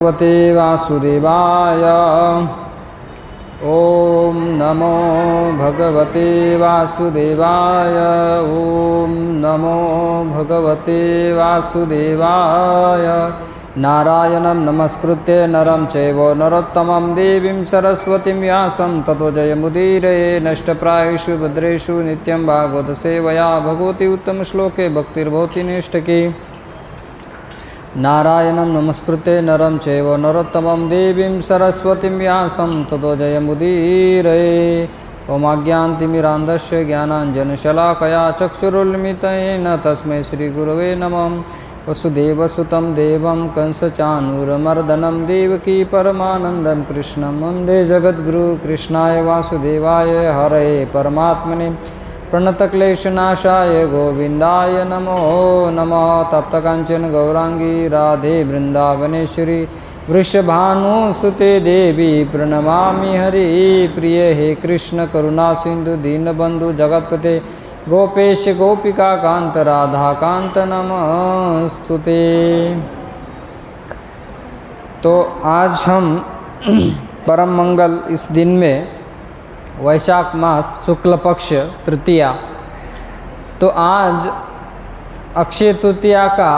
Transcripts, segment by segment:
भगवते वासुदेवाय। ओम नमो भगवते वासुदेवाय। ओम नमो भगवते वासुदेवाय। नारायणं नमस्कृत्य नरं चैव नरोत्तमं देवीं सरस्वतीं व्यासं ततो जयमुदीरये। नष्टप्रायेषु भद्रेषु नित्यं भागवत सेवया भगवती उत्तमश्लोके भक्तिर्भवति नैष्ठिकी। नारायणं नमस्कृत्य नरं चैव नरोत्तमं देवीं सरस्वतीं व्यासं ततो जयमुदीरये। ॐ अज्ञानतिमिरान्धस्य ज्ञानाञ्जनशलाकया चक्षुरुन्मिलितं तस्मै श्रीगुरवे नमः। वसुदेवसुतं देवं कंसचाणूरमर्दनं देवकी परमानन्दं कृष्णं वन्दे जगद्गुरु। कृष्णाय वासुदेवाय हरये परमात्मने प्रणतक्लेशनाशाय गोविन्दाय नमो नमः। तप्तकाञ्चन गौरांगी राधे वृन्दावनेश्वरी वृषभानुसुते देवी प्रणमामि हरिप्रिये। हे कृष्ण करुणा सिंधु दीनबंधु जगत्पते गोपेश गोपिका कांत राधा कांत नमस्तुते। तो आज हम परम मंगल इस दिन में वैशाख मास शुक्ल पक्ष तृतीया, तो आज अक्षय तृतीया का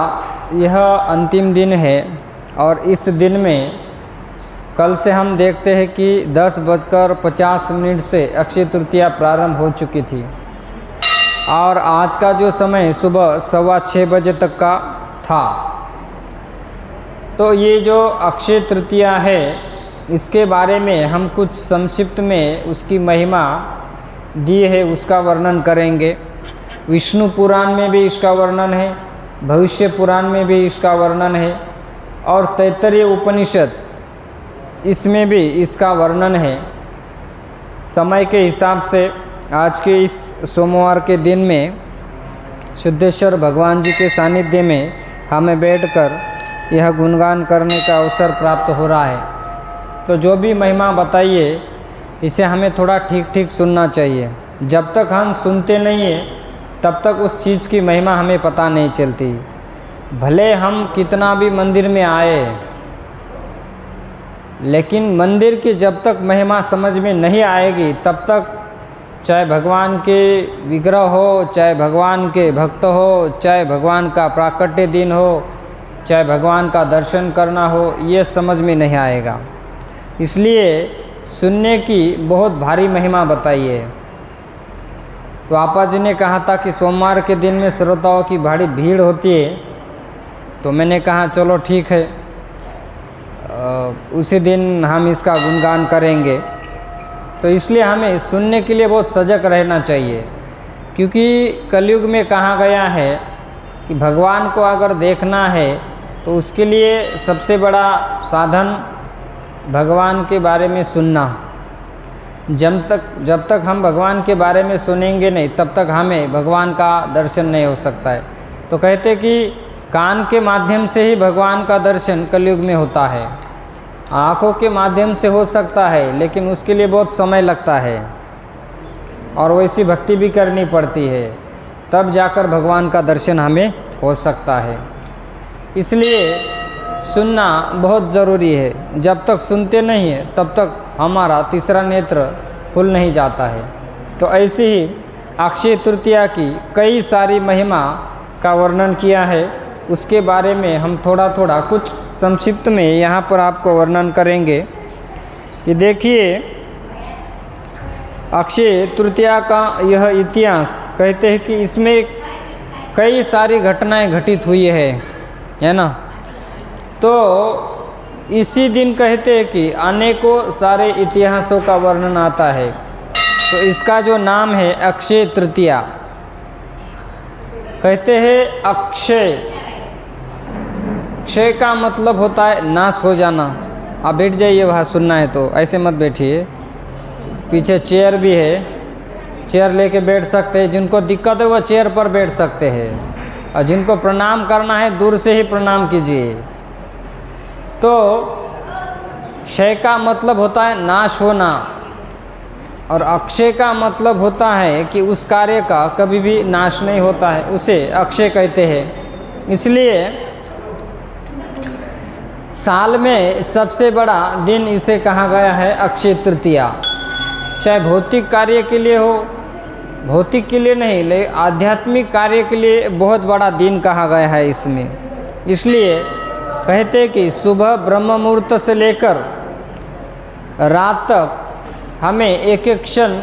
यह अंतिम दिन है। और इस दिन में कल से हम देखते हैं कि 10:50 से अक्षय तृतीया प्रारंभ हो चुकी थी और आज का जो समय सुबह 6:15 बजे तक का था। तो ये जो अक्षय तृतीया है इसके बारे में हम कुछ संक्षिप्त में उसकी महिमा दी है उसका वर्णन करेंगे। विष्णु पुराण में भी इसका वर्णन है, भविष्य पुराण में भी इसका वर्णन है और तैत्तरीय उपनिषद इसमें भी इसका वर्णन है। समय के हिसाब से आज के इस सोमवार के दिन में सिद्धेश्वर भगवान जी के सानिध्य में हमें बैठकर यह गुणगान करने का अवसर प्राप्त हो रहा है। तो जो भी महिमा बताइए इसे हमें थोड़ा ठीक ठीक सुनना चाहिए। जब तक हम सुनते नहीं हैं तब तक उस चीज़ की महिमा हमें पता नहीं चलती। भले हम कितना भी मंदिर में आए, लेकिन मंदिर की जब तक महिमा समझ में नहीं आएगी तब तक चाहे भगवान के विग्रह हो, चाहे भगवान के भक्त हो, चाहे भगवान का प्राकट्य दिन हो, चाहे भगवान का दर्शन करना हो, ये समझ में नहीं आएगा। इसलिए सुनने की बहुत भारी महिमा बताई है। तो आपा जी ने कहा था कि सोमवार के दिन में श्रोताओं की भारी भीड़ होती है, तो मैंने कहा चलो ठीक है, उसी दिन हम इसका गुणगान करेंगे। तो इसलिए हमें सुनने के लिए बहुत सजग रहना चाहिए, क्योंकि कलयुग में कहा गया है कि भगवान को अगर देखना है तो उसके लिए सबसे बड़ा साधन भगवान के बारे में सुनना। जब तक हम भगवान के बारे में सुनेंगे नहीं तब तक हमें भगवान का दर्शन नहीं हो सकता है। तो कहते कि कान के माध्यम से ही भगवान का दर्शन कलयुग में होता है, आँखों के माध्यम से हो सकता है लेकिन उसके लिए बहुत समय लगता है और वैसी भक्ति भी करनी पड़ती है, तब जाकर भगवान का दर्शन हमें हो सकता है। इसलिए सुनना बहुत ज़रूरी है। जब तक सुनते नहीं हैं तब तक हमारा तीसरा नेत्र खुल नहीं जाता है। तो ऐसे ही अक्षय तृतीया की कई सारी महिमा का वर्णन किया है, उसके बारे में हम थोड़ा थोड़ा कुछ संक्षिप्त में यहाँ पर आपको वर्णन करेंगे। ये देखिए, अक्षय तृतीया का यह इतिहास कहते हैं कि इसमें कई सारी घटनाएं घटित हुई है ना। तो इसी दिन कहते हैं कि अनेकों सारे इतिहासों का वर्णन आता है। तो इसका जो नाम है अक्षय तृतीया, कहते हैं अक्षय, क्षय का मतलब होता है नाश हो जाना। आप बैठ जाइए, वहाँ सुनना है तो ऐसे मत बैठिए। पीछे चेयर भी है, चेयर लेके बैठ सकते हैं। जिनको दिक्कत है वह चेयर पर बैठ सकते हैं और जिनको प्रणाम करना है दूर से ही प्रणाम कीजिए। तो क्षय का मतलब होता है नाश होना और अक्षय का मतलब होता है कि उस कार्य का कभी भी नाश नहीं होता है, उसे अक्षय कहते हैं। इसलिए साल में सबसे बड़ा दिन इसे कहा गया है अक्षय तृतीया। चाहे भौतिक कार्य के लिए हो, भौतिक के लिए नहीं, लेकिन आध्यात्मिक कार्य के लिए बहुत बड़ा दिन कहा गया है इसमें। इसलिए कहते हैं कि सुबह ब्रह्म मुहूर्त से लेकर रात तक हमें एक एक क्षण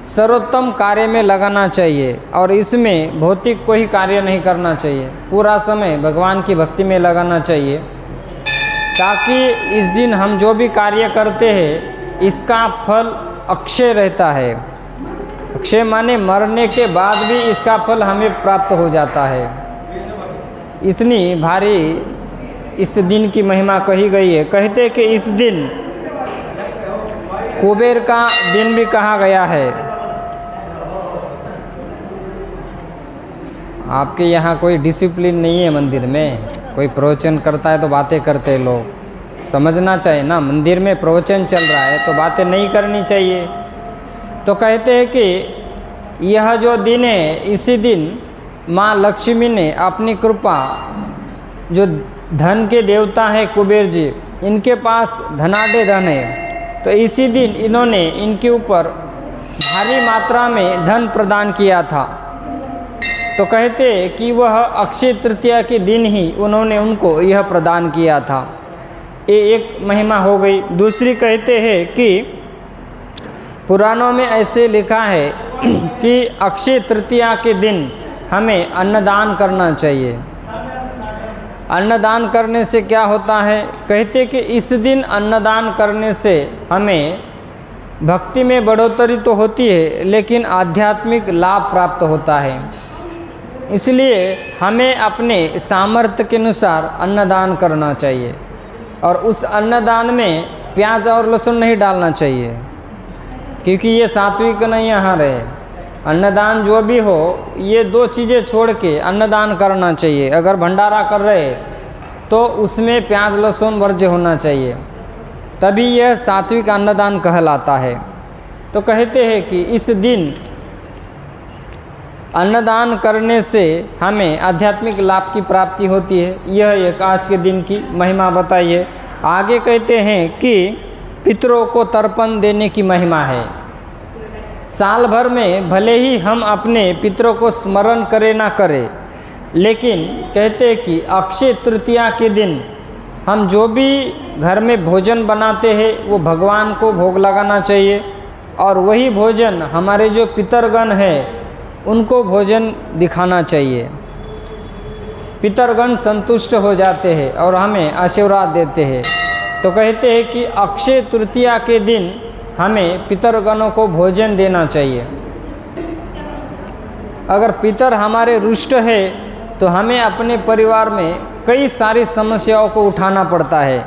सर्वोत्तम कार्य में लगाना चाहिए और इसमें भौतिक कोई कार्य नहीं करना चाहिए। पूरा समय भगवान की भक्ति में लगाना चाहिए, ताकि इस दिन हम जो भी कार्य करते हैं इसका फल अक्षय रहता है। अक्षय माने मरने के बाद भी इसका फल हमें प्राप्त हो जाता है। इतनी भारी इस दिन की महिमा कही गई है। कहते कि इस दिन कुबेर का दिन भी कहा गया है। आपके यहाँ कोई डिसिप्लिन नहीं है मंदिर में, कोई प्रवचन करता है तो बातें करते हैं लोग। समझना चाहिए ना, मंदिर में प्रवचन चल रहा है तो बातें नहीं करनी चाहिए। तो कहते हैं कि यह जो दिन है, इसी दिन माँ लक्ष्मी ने अपनी कृपा, जो धन के देवता हैं कुबेर जी, इनके पास धनाढ्य धन है, तो इसी दिन इन्होंने इनके ऊपर भारी मात्रा में धन प्रदान किया था। तो कहते कि वह अक्षय तृतीया के दिन ही उन्होंने उनको यह प्रदान किया था। ये एक महिमा हो गई। दूसरी कहते हैं कि पुराणों में ऐसे लिखा है कि अक्षय तृतीया के दिन हमें अन्नदान करना चाहिए। अन्नदान करने से क्या होता है? कहते कि इस दिन अन्नदान करने से हमें भक्ति में बढ़ोतरी तो होती है, लेकिन आध्यात्मिक लाभ प्राप्त होता है। इसलिए हमें अपने सामर्थ्य के अनुसार अन्नदान करना चाहिए और उस अन्नदान में प्याज और लहसुन नहीं डालना चाहिए, क्योंकि ये सात्विक नहीं आहार है। अन्नदान जो भी हो, ये दो चीज़ें छोड़ के अन्नदान करना चाहिए। अगर भंडारा कर रहे तो उसमें प्याज लहसुन वर्ज्य होना चाहिए, तभी यह सात्विक अन्नदान कहलाता है। तो कहते हैं कि इस दिन अन्नदान करने से हमें आध्यात्मिक लाभ की प्राप्ति होती है। यह एक आज के दिन की महिमा बताई है। आगे कहते हैं कि पितरों को तर्पण देने की महिमा है। साल भर में भले ही हम अपने पितरों को स्मरण करें ना करें, लेकिन कहते हैं कि अक्षय तृतीया के दिन हम जो भी घर में भोजन बनाते हैं वो भगवान को भोग लगाना चाहिए, और वही भोजन हमारे जो पितरगण हैं उनको भोजन दिखाना चाहिए। पितरगण संतुष्ट हो जाते हैं और हमें आशीर्वाद देते हैं। तो कहते हैं कि अक्षय तृतीया के दिन हमें पितरगणों को भोजन देना चाहिए। अगर पितर हमारे रुष्ट है तो हमें अपने परिवार में कई सारी समस्याओं को उठाना पड़ता है,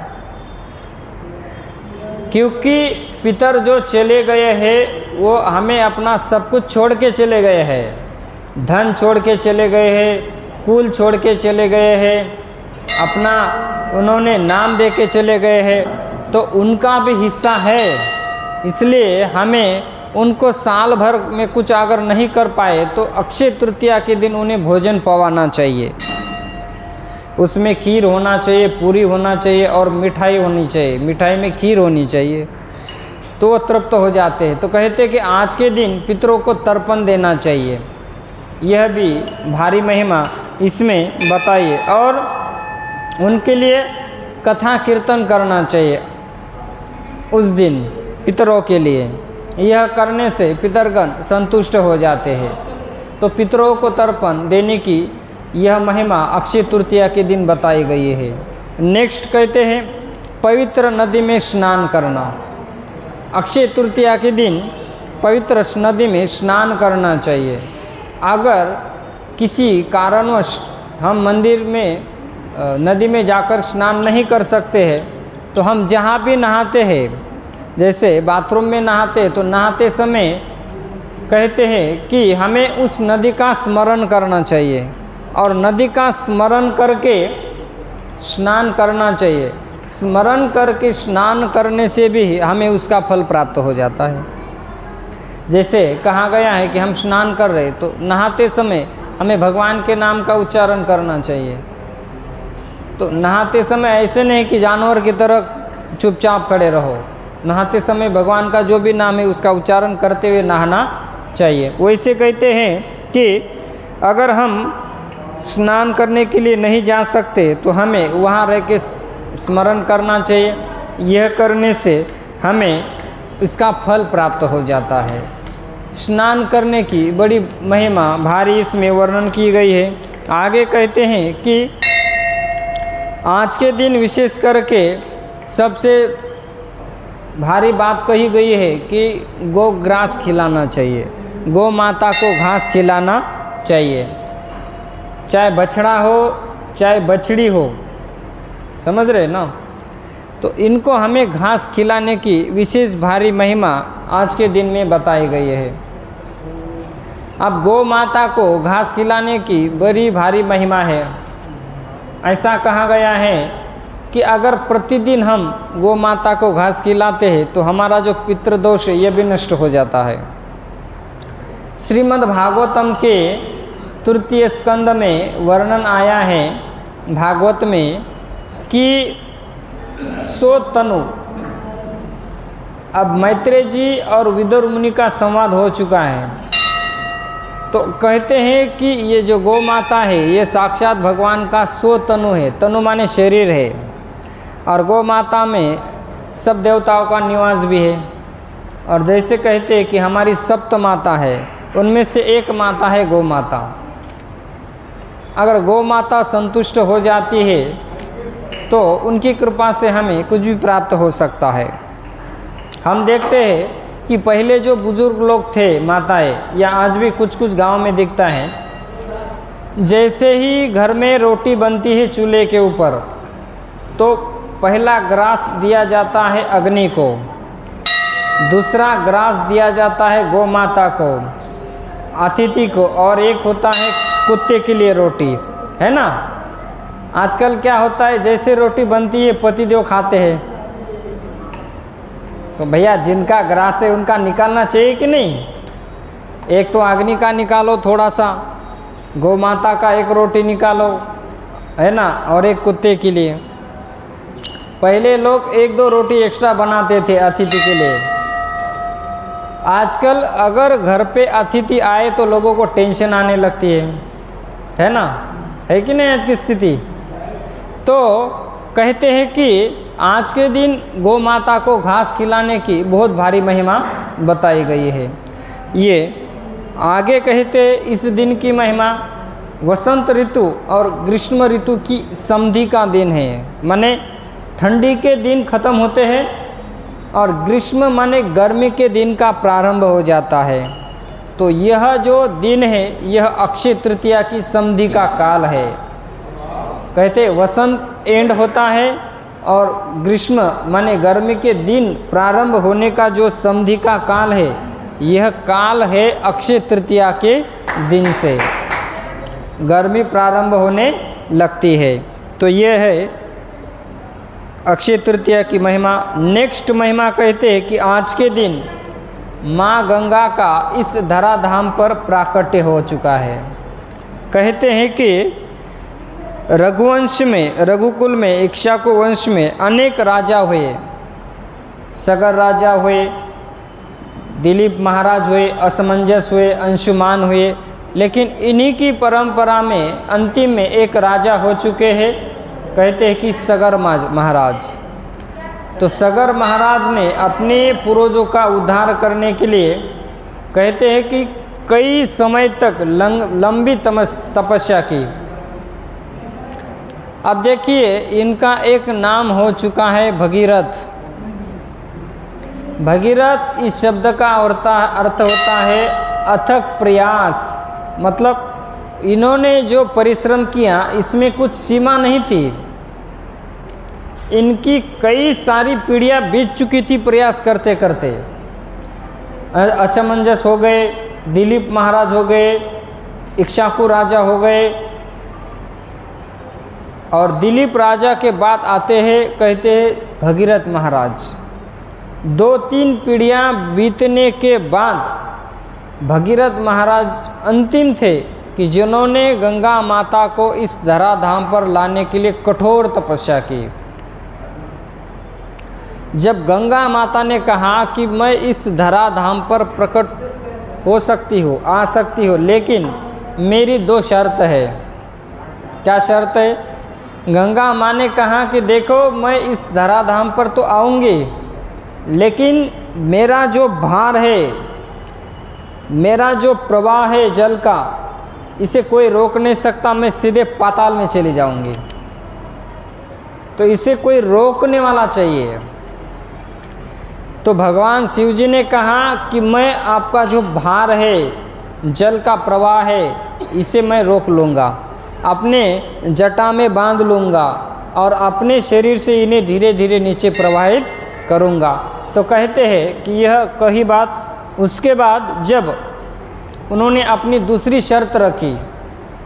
क्योंकि पितर जो चले गए हैं वो हमें अपना सब कुछ छोड़ के चले गए हैं। धन छोड़ के चले गए हैं, कुल छोड़ के चले गए हैं, अपना उन्होंने नाम दे के चले गए हैं, तो उनका भी हिस्सा है। इसलिए हमें उनको साल भर में कुछ अगर नहीं कर पाए तो अक्षय तृतीया के दिन उन्हें भोजन पवाना चाहिए। उसमें खीर होना चाहिए, पूरी होना चाहिए और मिठाई होनी चाहिए। मिठाई में खीर होनी चाहिए तो वो तृप्त हो जाते हैं। तो कहते हैं कि आज के दिन पितरों को तर्पण देना चाहिए। यह भी भारी महिमा इसमें बताइए। और उनके लिए कथा कीर्तन करना चाहिए उस दिन पितरों के लिए। यह करने से पितरगण संतुष्ट हो जाते हैं। तो पितरों को तर्पण देने की यह महिमा अक्षय तृतीया के दिन बताई गई है। नेक्स्ट कहते हैं पवित्र नदी में स्नान करना। अक्षय तृतीया के दिन पवित्र नदी में स्नान करना चाहिए। अगर किसी कारणवश हम मंदिर में नदी में जाकर स्नान नहीं कर सकते हैं तो हम जहाँ भी नहाते हैं, जैसे बाथरूम में नहाते हैं, तो नहाते समय कहते हैं कि हमें उस नदी का स्मरण करना चाहिए और नदी का स्मरण करके स्नान करना चाहिए। स्मरण करके स्नान करने से भी हमें उसका फल प्राप्त हो जाता है। जैसे कहा गया है कि हम स्नान कर रहे तो नहाते समय हमें भगवान के नाम का उच्चारण करना चाहिए। तो नहाते समय ऐसे नहीं कि जानवर की तरह चुपचाप खड़े रहो, नहाते समय भगवान का जो भी नाम है उसका उच्चारण करते हुए नहाना चाहिए। वैसे कहते हैं कि अगर हम स्नान करने के लिए नहीं जा सकते तो हमें वहाँ रह के स्मरण करना चाहिए। यह करने से हमें इसका फल प्राप्त हो जाता है। स्नान करने की बड़ी महिमा भारी इसमें वर्णन की गई है। आगे कहते हैं कि आज के दिन विशेष करके सबसे भारी बात कही गई है कि गौ ग्रास खिलाना चाहिए, गौ माता को घास खिलाना चाहिए, चाहे बछड़ा हो चाहे बछड़ी हो, समझ रहे ना। तो इनको हमें घास खिलाने की विशेष भारी महिमा आज के दिन में बताई गई है। अब गौ माता को घास खिलाने की बड़ी भारी महिमा है। ऐसा कहा गया है कि अगर प्रतिदिन हम गौ माता को घास खिलाते हैं तो हमारा जो पितृदोष है यह भी नष्ट हो जाता है। श्रीमद् भागवतम के तृतीय स्कंद में वर्णन आया है भागवत में कि 100 तनु। अब मैत्रेय जी और विदुर मुनि का संवाद हो चुका है, तो कहते हैं कि ये जो गौ माता है ये साक्षात भगवान का 100 तनु है। तनु माने शरीर है, और गौ माता में सब देवताओं का निवास भी है। और जैसे कहते हैं कि हमारी सप्त माता है, उनमें से एक माता है गौ माता। अगर गौ माता संतुष्ट हो जाती है तो उनकी कृपा से हमें कुछ भी प्राप्त हो सकता है। हम देखते हैं कि पहले जो बुजुर्ग लोग थे, माताएं, या आज भी कुछ कुछ गांव में दिखता है, जैसे ही घर में रोटी बनती है चूल्हे के ऊपर तो पहला ग्रास दिया जाता है अग्नि को, दूसरा ग्रास दिया जाता है गौ माता को, अतिथि को, और एक होता है कुत्ते के लिए रोटी, है ना। आजकल क्या होता है, जैसे रोटी बनती है पतिदेव खाते हैं, तो भैया जिनका ग्रास है उनका निकालना चाहिए कि नहीं। एक तो अग्नि का निकालो थोड़ा सा, गौ माता का एक रोटी निकालो, है ना, और एक कुत्ते के लिए। पहले लोग 1-2 रोटी एक्स्ट्रा बनाते थे अतिथि के लिए। आजकल अगर घर पे अतिथि आए तो लोगों को टेंशन आने लगती है ना, है कि नहीं आज की स्थिति। तो कहते हैं कि आज के दिन गौ माता को घास खिलाने की बहुत भारी महिमा बताई गई है। ये आगे कहते इस दिन की महिमा वसंत ऋतु और ग्रीष्म ऋतु की संधि का दिन है। माने ठंडी के दिन खत्म होते हैं और ग्रीष्म माने गर्मी के दिन का प्रारंभ हो जाता है। तो यह जो दिन है यह अक्षय तृतीया की संधि का काल है। कहते वसंत एंड होता है और ग्रीष्म माने गर्मी के दिन प्रारंभ होने का जो संधि का काल है, यह काल है अक्षय तृतीया के दिन से गर्मी प्रारंभ होने लगती है। तो यह है अक्षय तृतीया की महिमा। नेक्स्ट महिमा कहते हैं कि आज के दिन माँ गंगा का इस धराधाम पर प्राकट्य हो चुका है। कहते हैं कि रघुवंश में, रघुकुल में, इक्ष्वाकु वंश में अनेक राजा हुए। सगर राजा हुए, दिलीप महाराज हुए, असमंजस हुए, अंशुमान हुए, लेकिन इन्हीं की परंपरा में अंतिम में एक राजा हो चुके हैं। कहते हैं कि सगर महाराज। तो सगर महाराज ने अपने पूर्वजों का उद्धार करने के लिए कहते हैं कि कई समय तक लंबी तपस्या की। अब देखिए इनका एक नाम हो चुका है भगीरथ। भगीरथ इस शब्द का अर्थ होता है अथक प्रयास। मतलब इन्होंने जो परिश्रम किया इसमें कुछ सीमा नहीं थी। इनकी कई सारी पीढ़ियां बीत चुकी थी प्रयास करते करते। अचमंजस हो गए, दिलीप महाराज हो गए, इक्ष्वाकु राजा हो गए, और दिलीप राजा के बाद आते हैं कहते हैं भगीरथ महाराज। 2-3 पीढ़ियां बीतने के बाद भगीरथ महाराज अंतिम थे कि जिन्होंने गंगा माता को इस धराधाम पर लाने के लिए कठोर तपस्या की। जब गंगा माता ने कहा कि मैं इस धराधाम पर प्रकट हो सकती हूँ, आ सकती हूँ, लेकिन मेरी 2 शर्त है। क्या शर्त है? गंगा माँ ने कहा कि देखो मैं इस धराधाम पर तो आऊँगी, लेकिन मेरा जो भार है, मेरा जो प्रवाह है जल का, इसे कोई रोक नहीं सकता, मैं सीधे पाताल में चली जाऊँगी। तो इसे कोई रोकने वाला चाहिए। तो भगवान शिव जी ने कहा कि मैं आपका जो भार है, जल का प्रवाह है, इसे मैं रोक लूँगा, अपने जटा में बांध लूँगा और अपने शरीर से इन्हें धीरे धीरे नीचे प्रवाहित करूँगा। तो कहते हैं कि यह कही बात। उसके बाद जब उन्होंने अपनी दूसरी शर्त रखी,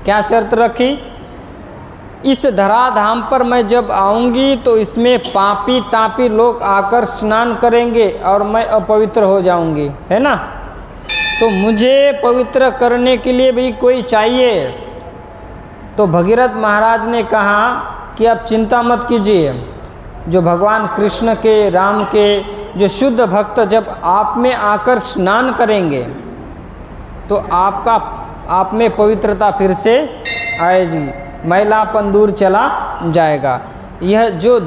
क्या शर्त रखी? इस धराधाम पर मैं जब आऊँगी तो इसमें पापी तापी लोग आकर स्नान करेंगे और मैं अपवित्र हो जाऊँगी, है ना। तो मुझे पवित्र करने के लिए भी कोई चाहिए। तो भगीरथ महाराज ने कहा कि आप चिंता मत कीजिए, जो भगवान कृष्ण के, राम के जो शुद्ध भक्त जब आप में आकर स्नान करेंगे तो आप में पवित्रता फिर से आएगी, मैलापन दूर चला जाएगा। यह जो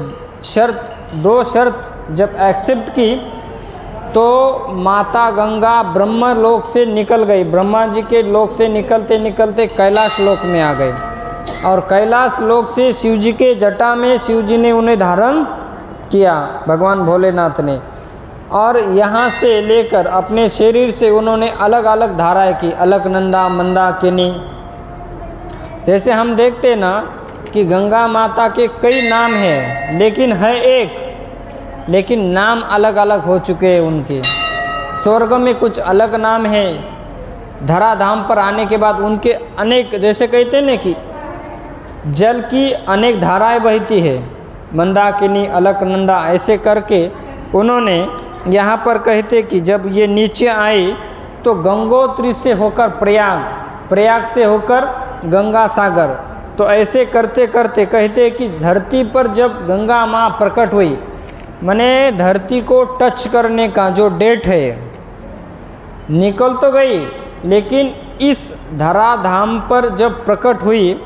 2 शर्त जब एक्सेप्ट की तो माता गंगा ब्रह्म लोक से निकल गई, ब्रह्मा जी के लोक से निकलते निकलते कैलाश लोक में आ गए और कैलाश लोक से शिव जी के जटा में शिव जी ने उन्हें धारण किया, भगवान भोलेनाथ ने। और यहाँ से लेकर अपने शरीर से उन्होंने अलग अलग धाराएं की, अलकनंदा, मंदाकिनी। जैसे हम देखते ना कि गंगा माता के कई नाम हैं, लेकिन है एक, लेकिन नाम अलग अलग हो चुके हैं उनके। स्वर्ग में कुछ अलग नाम है, धराधाम पर आने के बाद उनके अनेक, जैसे कहते हैं ना कि जल की अनेक धाराएं बहती है, मंदाकिनी, अलकनंदा, ऐसे करके उन्होंने यहाँ पर कहते कि जब ये नीचे आए तो गंगोत्री से होकर प्रयाग, प्रयाग से होकर गंगा सागर, तो ऐसे करते करते कहते कि धरती पर जब गंगा माँ प्रकट हुई, माने धरती को टच करने का जो डेट है निकल तो गई, लेकिन इस धराधाम पर जब प्रकट हुई,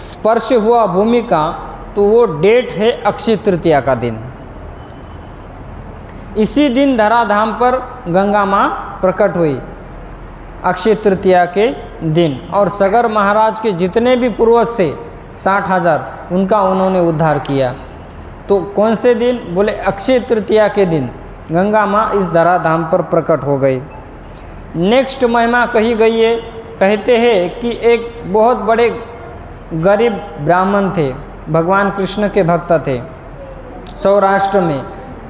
स्पर्श हुआ भूमि का, तो वो डेट है अक्षय तृतीया का दिन। इसी दिन धराधाम पर गंगा माँ प्रकट हुई, अक्षय तृतीया के दिन। और सगर महाराज के जितने भी पूर्वज थे 60,000, उनका उन्होंने उद्धार किया। तो कौन से दिन? बोले अक्षय तृतीया के दिन गंगा माँ इस धराधाम पर प्रकट हो गई। नेक्स्ट महिमा कही गई है, कहते हैं कि एक बहुत बड़े गरीब ब्राह्मण थे, भगवान कृष्ण के भक्त थे सौराष्ट्र में,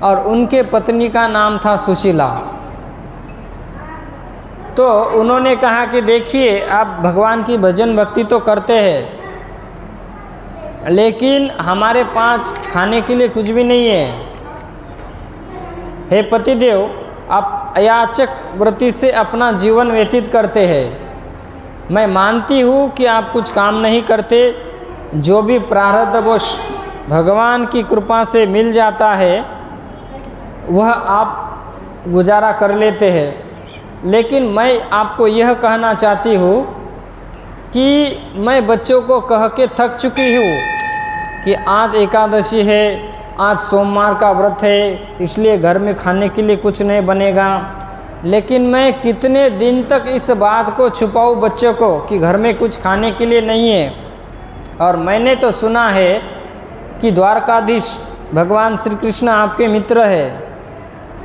और उनके पत्नी का नाम था सुशीला। तो उन्होंने कहा कि देखिए आप भगवान की भजन भक्ति तो करते हैं, लेकिन हमारे पास खाने के लिए कुछ भी नहीं है। हे पतिदेव, आप अयाचक वृत्ति से अपना जीवन व्यतीत करते हैं। मैं मानती हूँ कि आप कुछ काम नहीं करते, जो भी प्रारब्धवश भगवान की कृपा से मिल जाता है वह आप गुजारा कर लेते हैं। लेकिन मैं आपको यह कहना चाहती हूँ कि मैं बच्चों को कह के थक चुकी हूँ कि आज एकादशी है, आज सोमवार का व्रत है, इसलिए घर में खाने के लिए कुछ नहीं बनेगा। लेकिन मैं कितने दिन तक इस बात को छुपाऊँ बच्चों को कि घर में कुछ खाने के लिए नहीं है। और मैंने तो सुना है कि द्वारकाधीश भगवान श्री कृष्ण आपके मित्र है,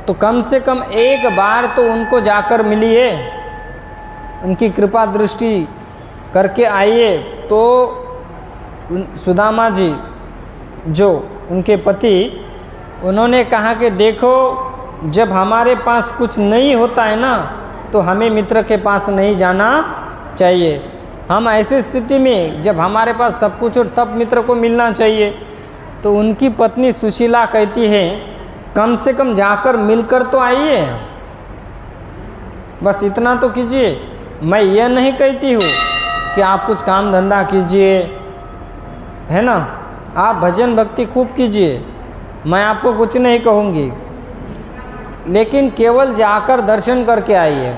तो कम से कम एक बार तो उनको जाकर मिलिए, उनकी कृपा दृष्टि करके आइए। तो सुदामा जी जो उनके पति, उन्होंने कहा कि देखो जब हमारे पास कुछ नहीं होता है ना, तो हमें मित्र के पास नहीं जाना चाहिए। हम ऐसी स्थिति में जब हमारे पास सब कुछ हो तब मित्र को मिलना चाहिए। तो उनकी पत्नी सुशीला कहती है कम से कम जाकर मिलकर तो आइए, बस इतना तो कीजिए। मैं यह नहीं कहती हूँ कि आप कुछ काम धंधा कीजिए, है ना, आप भजन भक्ति खूब कीजिए, मैं आपको कुछ नहीं कहूँगी, लेकिन केवल जाकर दर्शन करके आइए।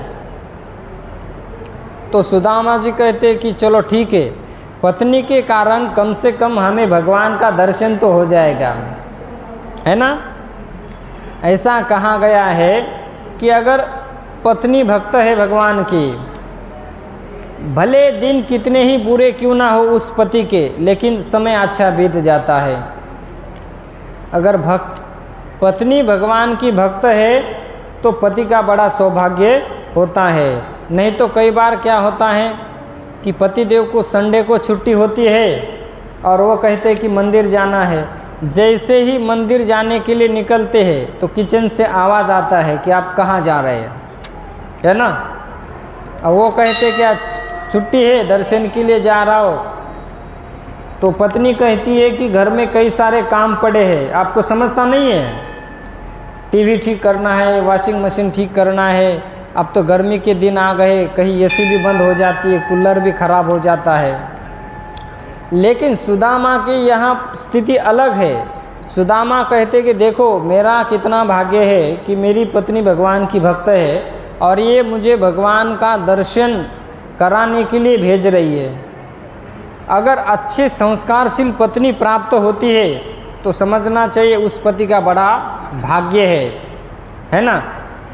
तो सुदामा जी कहते कि चलो ठीक है, पत्नी के कारण कम से कम हमें भगवान का दर्शन तो हो जाएगा, है ना। ऐसा कहा गया है कि अगर पत्नी भक्त है भगवान की, भले दिन कितने ही बुरे क्यों ना हो उस पति के, लेकिन समय अच्छा बीत जाता है। अगर पत्नी भगवान की भक्त है तो पति का बड़ा सौभाग्य होता है। नहीं तो कई बार क्या होता है कि पतिदेव को संडे को छुट्टी होती है और वो कहते हैं कि मंदिर जाना है। जैसे ही मंदिर जाने के लिए निकलते हैं तो किचन से आवाज़ आता है कि आप कहाँ जा रहे हैं, है ना। और वो कहते हैं कि आज छुट्टी है, दर्शन के लिए जा रहा हो। तो पत्नी कहती है कि घर में कई सारे काम पड़े हैं, आपको समझता नहीं है, टीवी ठीक करना है, वॉशिंग मशीन ठीक करना है, अब तो गर्मी के दिन आ गए, कहीं एसी भी बंद हो जाती है, कूलर भी ख़राब हो जाता है। लेकिन सुदामा की यहाँ स्थिति अलग है। सुदामा कहते कि देखो मेरा कितना भाग्य है कि मेरी पत्नी भगवान की भक्त है और ये मुझे भगवान का दर्शन कराने के लिए भेज रही है। अगर अच्छे संस्कारशील पत्नी प्राप्त होती है तो समझना चाहिए उस पति का बड़ा भाग्य है ना।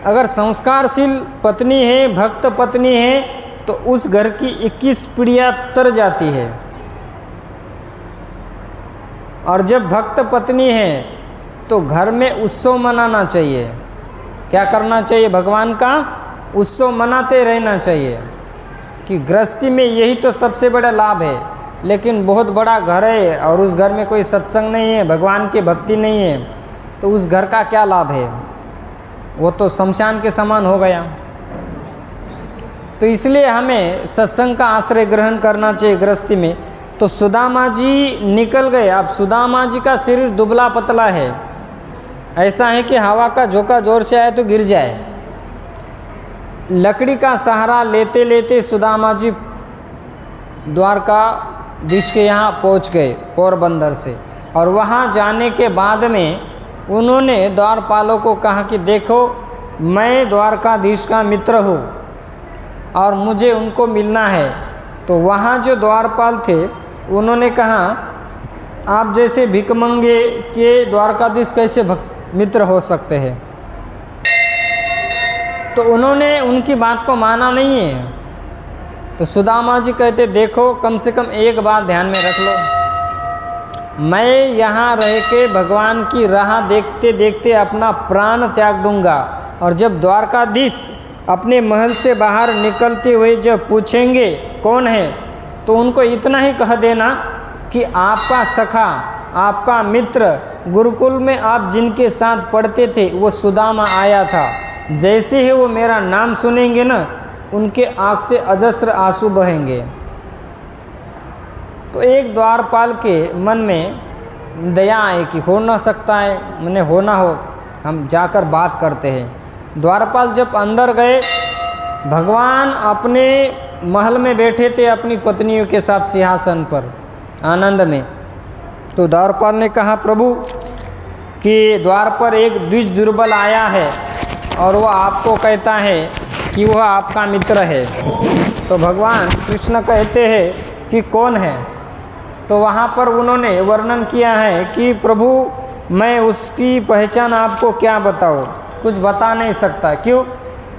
अगर संस्कारशील पत्नी है, भक्त पत्नी है, तो उस घर की 21 पीढ़ियाँ तर जाती है। और जब भक्त पत्नी है तो घर में उत्सव मनाना चाहिए। क्या करना चाहिए? भगवान का उत्सव मनाते रहना चाहिए। कि गृहस्थी में यही तो सबसे बड़ा लाभ है। लेकिन बहुत बड़ा घर है और उस घर में कोई सत्संग नहीं है, भगवान की भक्ति नहीं है, तो उस घर का क्या लाभ है? वो तो शमशान के समान हो गया। तो इसलिए हमें सत्संग का आश्रय ग्रहण करना चाहिए गृहस्थी में। तो सुदामा जी निकल गए। अब सुदामा जी का शरीर दुबला पतला है, ऐसा है कि हवा का झोंका जोर से आए तो गिर जाए। लकड़ी का सहारा लेते लेते सुदामा जी द्वारकाधीश के यहाँ पहुँच गए पोरबंदर से। और वहाँ जाने के बाद में उन्होंने द्वारपालों को कहा कि देखो मैं द्वारकाधीश का मित्र हूँ और मुझे उनको मिलना है। तो वहाँ जो द्वारपाल थे उन्होंने कहा आप जैसे भिखमंगे के द्वारकाधीश कैसे मित्र हो सकते हैं? तो उन्होंने उनकी बात को माना नहीं है। तो सुदामा जी कहते देखो कम से कम एक बात ध्यान में रख लो, मैं यहाँ रह के भगवान की राह देखते देखते अपना प्राण त्याग दूंगा। और जब द्वारकाधीश अपने महल से बाहर निकलते हुए जब पूछेंगे कौन है, तो उनको इतना ही कह देना कि आपका सखा, आपका मित्र, गुरुकुल में आप जिनके साथ पढ़ते थे वो सुदामा आया था। जैसे ही वो मेरा नाम सुनेंगे ना, उनके आँख से अजस्र आंसू बहेंगे। तो एक द्वारपाल के मन में दया आए कि हो ना सकता है, मैंने हो ना हो, हम जाकर बात करते हैं। द्वारपाल जब अंदर गए, भगवान अपने महल में बैठे थे अपनी पत्नियों के साथ सिंहासन पर आनंद में। तो द्वारपाल ने कहा प्रभु कि द्वार पर एक द्विज दुर्बल आया है और वह आपको कहता है कि वह आपका मित्र है। तो भगवान कृष्ण कहते हैं कि कौन है? तो वहाँ पर उन्होंने वर्णन किया है कि प्रभु मैं उसकी पहचान आपको क्या बताऊँ, कुछ बता नहीं सकता। क्यों?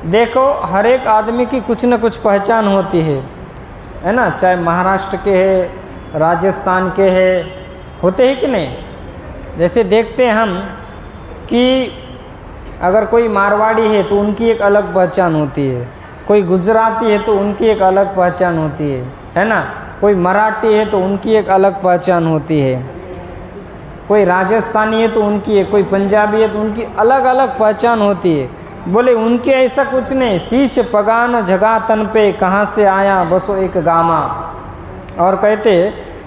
देखो हर एक आदमी की कुछ न कुछ पहचान होती है ना। चाहे महाराष्ट्र के है, राजस्थान के है, होते ही कि नहीं। जैसे देखते हैं हम कि अगर कोई मारवाड़ी है तो उनकी एक अलग पहचान होती है, कोई गुजराती है तो उनकी एक अलग पहचान होती है ना। कोई मराठी है तो उनकी एक अलग पहचान होती है, कोई राजस्थानी है तो उनकी है, कोई पंजाबी है तो उनकी अलग अलग पहचान होती है। बोले उनके ऐसा कुछ नहीं, शीश पगान जगह तन पे कहाँ से आया बसो एक गामा। और कहते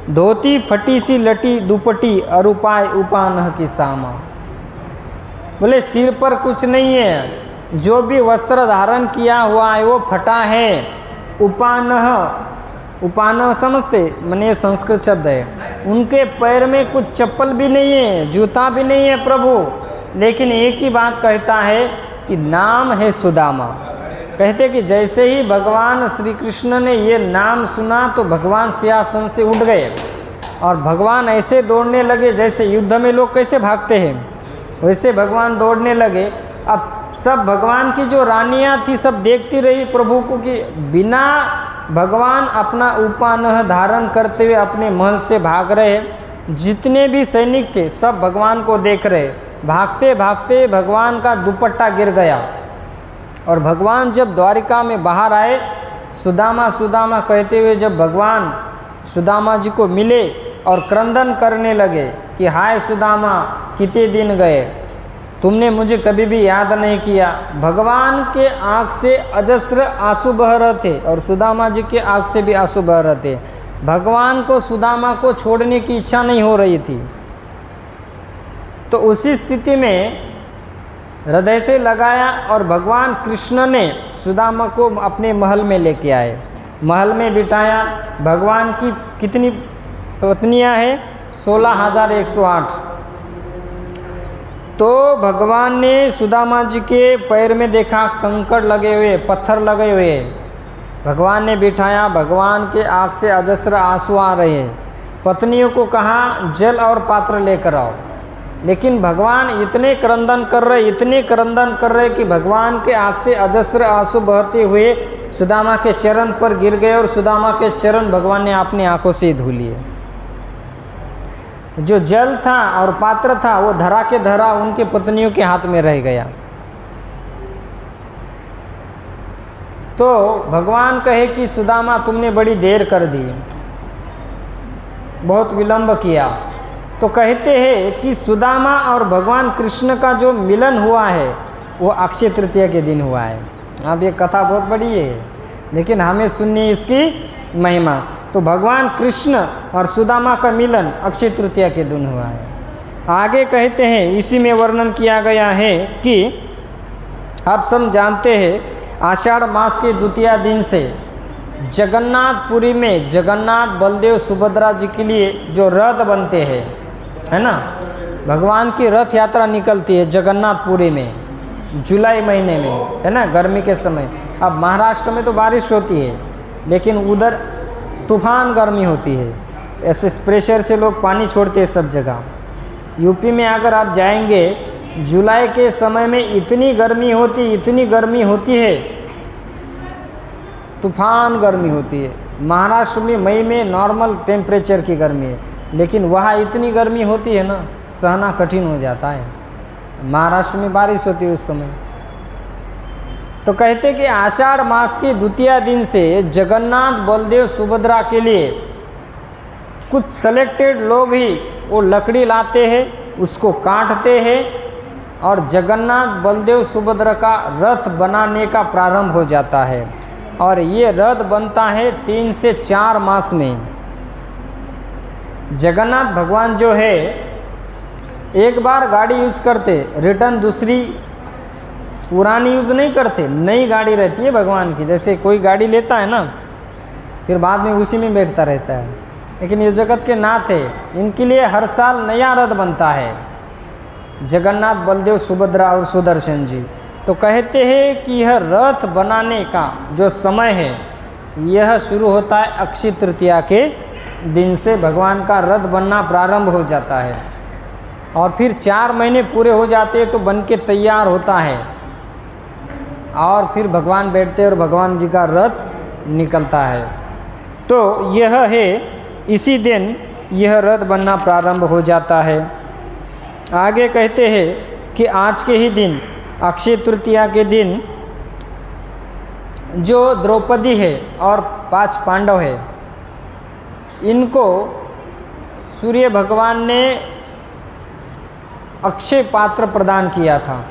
धोती फटी सी लटी दुपटी अरुपाय उपान की सामा। बोले सिर पर कुछ नहीं है, जो भी वस्त्र धारण किया हुआ है वो फटा है, उपानह, उपानह समझते, माने ये संस्कृत शब्द है। उनके पैर में कुछ चप्पल भी नहीं है, जूता भी नहीं है प्रभु, लेकिन एक ही बात कहता है कि नाम है सुदामा। कहते कि जैसे ही भगवान श्री कृष्ण ने ये नाम सुना तो भगवान सिंहासन से उठ गए और भगवान ऐसे दौड़ने लगे जैसे युद्ध में लोग कैसे भागते हैं, वैसे भगवान दौड़ने लगे। अब सब भगवान की जो रानियां थी सब देखती रही प्रभु को कि बिना भगवान अपना उपानह धारण करते हुए अपने महल से भाग रहे। जितने भी सैनिक थे सब भगवान को देख रहे। भागते भागते भगवान का दुपट्टा गिर गया और भगवान जब द्वारिका में बाहर आए, सुदामा सुदामा कहते हुए जब भगवान सुदामा जी को मिले और क्रंदन करने लगे कि हाय सुदामा, कितने दिन गए, तुमने मुझे कभी भी याद नहीं किया। भगवान के आँख से अजस्र आंसू बह रहे थे और सुदामा जी के आँख से भी आंसू बह रहे थे। भगवान को सुदामा को छोड़ने की इच्छा नहीं हो रही थी। तो उसी स्थिति में हृदय से लगाया और भगवान कृष्ण ने सुदामा को अपने महल में लेके आए, महल में बिठाया। भगवान की कितनी पत्नियां हैं? 16,108। तो भगवान ने सुदामा जी के पैर में देखा कंकड़ लगे हुए, पत्थर लगे हुए। भगवान ने बिठाया, भगवान के आँख से अजस्र आंसू आ रहे हैं। पत्नियों को कहा जल और पात्र लेकर आओ, लेकिन भगवान इतने क्रंदन कर रहे, इतने क्रंदन कर रहे कि भगवान के आँख से अजस्र आंसू बहते हुए सुदामा के चरण पर गिर गए और सुदामा के चरण भगवान ने अपनी आंखों से धो लिए। जो जल था और पात्र था वो धरा के धरा उनके पत्नियों के हाथ में रह गया। तो भगवान कहे कि सुदामा तुमने बड़ी देर कर दी, बहुत विलंब किया। तो कहते हैं कि सुदामा और भगवान कृष्ण का जो मिलन हुआ है वो अक्षय तृतीया के दिन हुआ है। अब ये कथा बहुत बड़ी है, लेकिन हमें सुननी इसकी महिमा। तो भगवान कृष्ण और सुदामा का मिलन अक्षय तृतीया के दिन हुआ है। आगे कहते हैं, इसी में वर्णन किया गया है कि आप सब जानते हैं आषाढ़ मास के द्वितीय दिन से जगन्नाथपुरी में जगन्नाथ बलदेव सुभद्रा जी के लिए जो रथ बनते हैं, है ना, भगवान की रथ यात्रा निकलती है जगन्नाथपुरी में जुलाई महीने में, है ना, गर्मी के समय। अब महाराष्ट्र में तो बारिश होती है, लेकिन उधर तूफान गर्मी होती है, ऐसे प्रेशर से लोग पानी छोड़ते हैं सब जगह। यूपी में अगर आप जाएंगे जुलाई के समय में इतनी गर्मी होती है, तूफान गर्मी होती है। महाराष्ट्र में मई में नॉर्मल टेम्परेचर की गर्मी है, लेकिन वहाँ इतनी गर्मी होती है ना, सहना कठिन हो जाता है। महाराष्ट्र में बारिश होती है उस समय। तो कहते कि आषाढ़ मास के द्वितीय दिन से जगन्नाथ बलदेव सुभद्रा के लिए कुछ सेलेक्टेड लोग ही वो लकड़ी लाते हैं, उसको काटते हैं और जगन्नाथ बलदेव सुभद्रा का रथ बनाने का प्रारंभ हो जाता है। और ये रथ बनता है 3 से 4 मास में। जगन्नाथ भगवान जो है एक बार गाड़ी यूज करते, रिटर्न दूसरी पुरानी यूज़ नहीं करते, नई गाड़ी रहती है भगवान की। जैसे कोई गाड़ी लेता है ना, फिर बाद में उसी में बैठता रहता है। लेकिन ये जगत के नाथ है, इनके लिए हर साल नया रथ बनता है, जगन्नाथ बलदेव सुभद्रा और सुदर्शन जी। तो कहते हैं कि यह रथ बनाने का जो समय है यह शुरू होता है अक्षय तृतीया के दिन से। भगवान का रथ बनना प्रारंभ हो जाता है और फिर 4 महीने पूरे हो जाते हैं तो बन के तैयार होता है और फिर भगवान बैठते हैं और भगवान जी का रथ निकलता है। तो यह है, इसी दिन यह रथ बनना प्रारंभ हो जाता है। आगे कहते हैं कि आज के ही दिन अक्षय तृतीया के दिन जो द्रौपदी है और 5 पांडव है, इनको सूर्य भगवान ने अक्षय पात्र प्रदान किया था।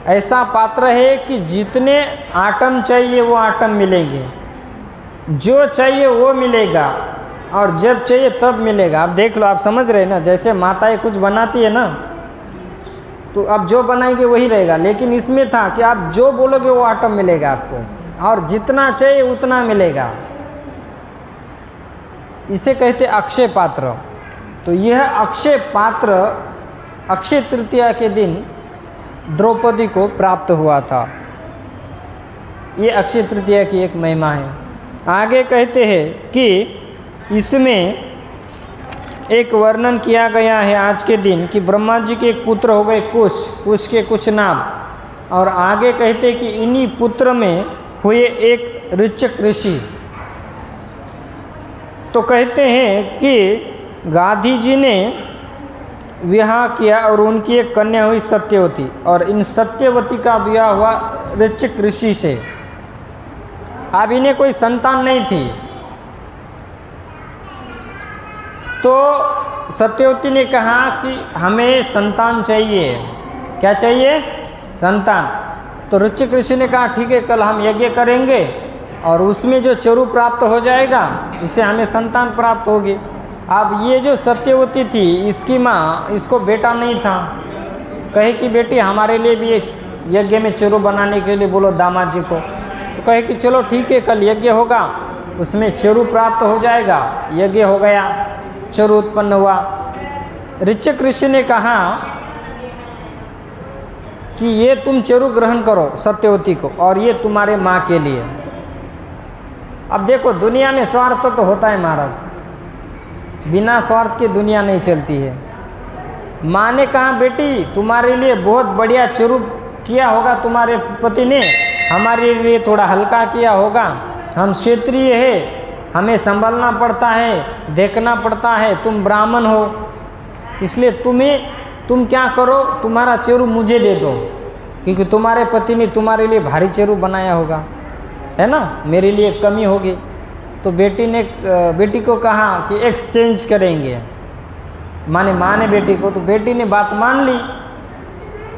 ऐसा पात्र है कि जितने आटम चाहिए वो आटम मिलेंगे, जो चाहिए वो मिलेगा और जब चाहिए तब मिलेगा। आप देख लो, आप समझ रहे हैं ना, जैसे माताएं कुछ बनाती है ना तो अब जो बनाएंगे वही रहेगा, लेकिन इसमें था कि आप जो बोलोगे वो आटम मिलेगा आपको। और जितना चाहिए उतना मिलेगा। इसे कहते अक्षय पात्र। तो यह अक्षय पात्र अक्षय तृतीया के दिन द्रौपदी को प्राप्त हुआ था। ये अक्षय तृतीया की एक महिमा है। आगे कहते हैं कि इसमें एक वर्णन किया गया है आज के दिन कि ब्रह्मा जी के एक पुत्र हो गए कुश, कुश के कुछ नाम। और आगे कहते हैं कि इन्हीं पुत्र में हुए एक ऋचक ऋषि। तो कहते हैं कि गांधी जी ने विवाह किया और उनकी एक कन्या हुई सत्यवती, और इन सत्यवती का विवाह हुआ ऋचक ऋषि से। अब इन्हें कोई संतान नहीं थी, तो सत्यवती ने कहा कि हमें संतान चाहिए। क्या चाहिए? संतान। तो ऋचक ऋषि ने कहा ठीक है, कल हम यज्ञ करेंगे और उसमें जो चरु प्राप्त हो जाएगा उससे हमें संतान प्राप्त होगी। अब ये जो सत्यवती थी, इसकी माँ, इसको बेटा नहीं था। कहे कि बेटी हमारे लिए भी एक यज्ञ में चरु बनाने के लिए बोलो दामाद जी को। तो कहे कि चलो ठीक है, कल यज्ञ होगा, उसमें चरु प्राप्त हो जाएगा। यज्ञ हो गया, चरु उत्पन्न हुआ। ऋचक ऋषि ने कहा कि ये तुम चरु ग्रहण करो सत्यवती को, और ये तुम्हारे माँ के लिए। अब देखो, दुनिया में स्वार्थ तो होता है महाराज, बिना स्वार्थ के दुनिया नहीं चलती है। माँ ने कहा बेटी तुम्हारे लिए बहुत बढ़िया चरु किया होगा तुम्हारे पति ने, हमारे लिए थोड़ा हल्का किया होगा। हम क्षेत्रीय है, हमें संभालना पड़ता है, देखना पड़ता है, तुम ब्राह्मण हो, इसलिए तुम क्या करो, तुम्हारा चरु मुझे दे दो, क्योंकि तुम्हारे पति ने तुम्हारे लिए भारी चरु बनाया होगा, है ना, मेरे लिए कमी होगी। तो बेटी को कहा कि एक्सचेंज करेंगे। माँ ने बेटी को, तो बेटी ने बात मान ली,